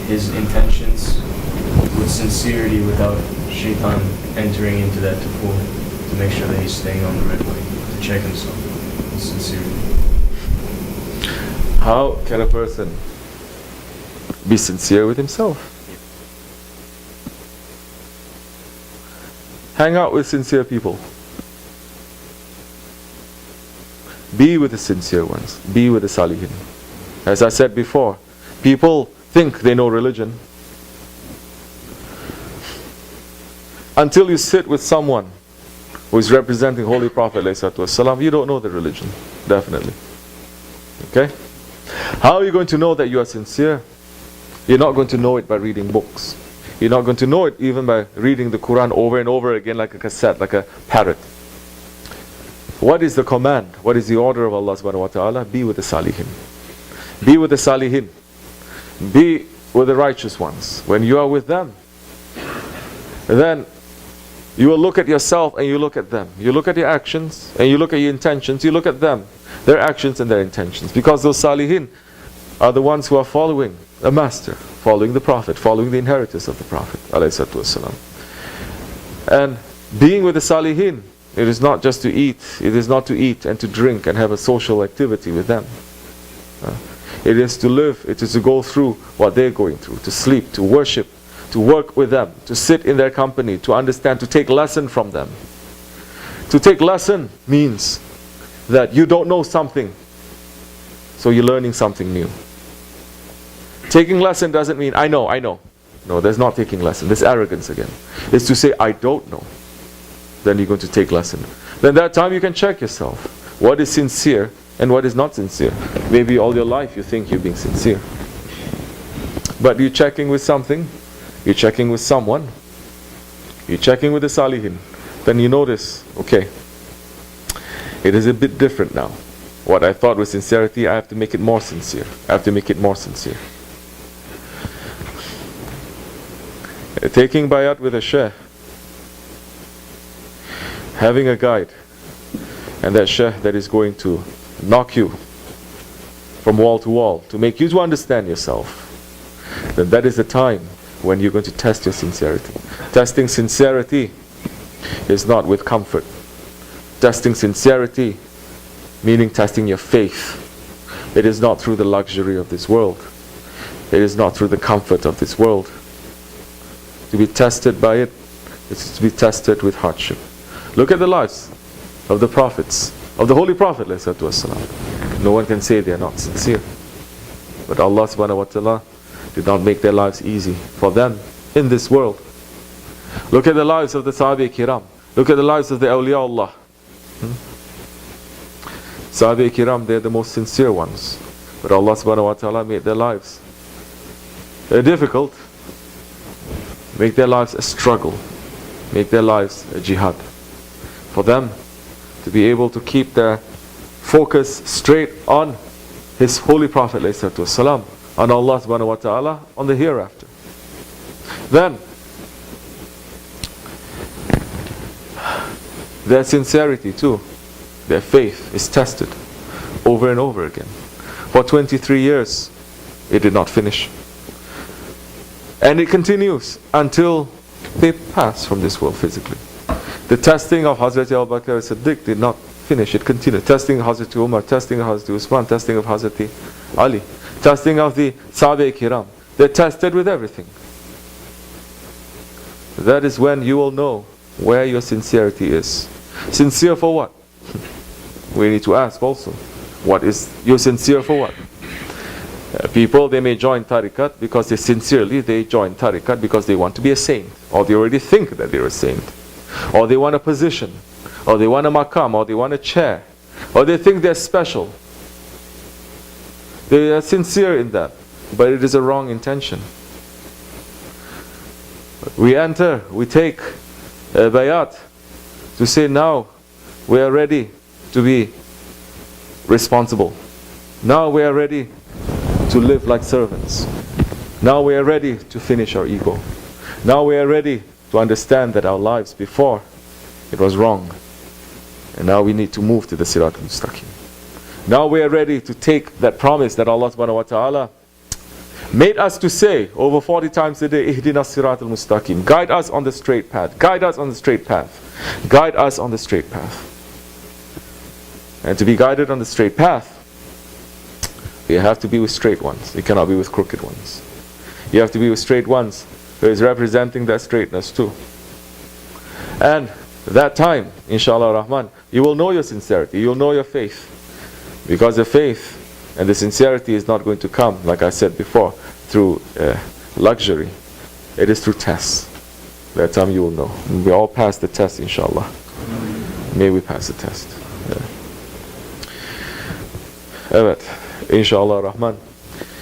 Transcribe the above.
his intentions with sincerity without shaitan entering into that to fool him, to make sure that he's staying on the right way, to check himself with sincerity. How can a person be sincere with himself? Hang out with sincere people. Be with the sincere ones. Be with the salihin. As I said before, people think they know religion until you sit with someone who is representing Holy Prophet ﷺ, you don't know the religion, definitely. Okay? How are you going to know that you are sincere? You're not going to know it by reading books. You're not going to know it even by reading the Quran over and over again like a cassette, like a parrot. What is the command? What is the order of Allah subhanahu wa ta'ala? Be with the salihin. Be with the salihin. Be with the righteous ones. When you are with them, then you will look at yourself and you look at them. You look at your actions and you look at your intentions. You look at them, their actions and their intentions. Because those salihin are the ones who are following a master, following the Prophet, following the inheritors of the Prophet ﷺ. And being with the salihin, it is not just to eat. It is not to eat and to drink and have a social activity with them. It is to live. It is to go through what they're going through, to sleep, to worship, to work with them, to sit in their company, to understand, to take lesson from them. To take lesson means that you don't know something, so you're learning something new. Taking lesson doesn't mean I know. No, there's not taking lesson. There's arrogance again. It's to say I don't know. Then you're going to take lesson. Then that time you can check yourself. What is sincere and what is not sincere? Maybe all your life you think you're being sincere. But you're checking with something. You're checking with someone. You're checking with the salihin. Then you notice, okay, it is a bit different now. What I thought was sincerity, I have to make it more sincere. I have to make it more sincere. Taking bayat with a shaykh, having a guide, and that shaykh that is going to knock you from wall to wall to make you to understand yourself, then that is the time when you're going to test your sincerity. Testing sincerity is not with comfort. Testing sincerity, meaning testing your faith. It is not through the luxury of this world. It is not through the comfort of this world. To be tested by it is to be tested with hardship. Look at the lives of the prophets, of the Holy Prophet ﷺ. No one can say they are not sincere. But Allah subhanahu wa ta'ala did not make their lives easy for them in this world. Look at the lives of the Sahabi Kiram. Look at the lives of the awliya Allah. Sahabi Kiram, they are the most sincere ones. But Allah subhanahu wa ta'ala made their lives difficult. Make their lives a struggle. Make their lives a jihad. For them to be able to keep their focus straight on His Holy Prophet ﷺ, on Allah subhanahu wa ta'ala, on the hereafter. Then their sincerity too, their faith is tested over and over again. For 23 years it did not finish. And it continues until they pass from this world physically. The testing of Hazrat Abdulkerim Siddiq did not finish, it continued. Testing of Hazrat Umar, testing of Hazrat Usman, testing of Hazrat Ali, testing of the Sahabe Kiram. They're tested with everything. That is when you will know where your sincerity is. Sincere for what? We need to ask also. What is you sincere for what? People, they may join tariqat because they join tariqat because they want to be a saint, or they already think that they're a saint, or they want a position, or they want a maqam, or they want a chair, or they think they're special. They are sincere in that, but it is a wrong intention. We enter, we take a bayat to say now we are ready to be responsible. Now we are ready to live like servants. Now we are ready to finish our ego. Now we are ready to understand that our lives before, it was wrong. And now we need to move to the Sirat al-Mustaqim. Now we are ready to take that promise that Allah subhanahu wa ta'ala made us to say over 40 times a day, Ihdina Sirat al-Mustaqim. Guide us on the straight path. Guide us on the straight path. Guide us on the straight path. And to be guided on the straight path, you have to be with straight ones. You cannot be with crooked ones. You have to be with straight ones who is representing that straightness too. And that time, inshallah rahman, you will know your sincerity. You will know your faith. Because the faith and the sincerity is not going to come, like I said before, through luxury. It is through tests. That time you will know. We all pass the test, inshallah. May we pass the test. Evet. İnşallah Rahman.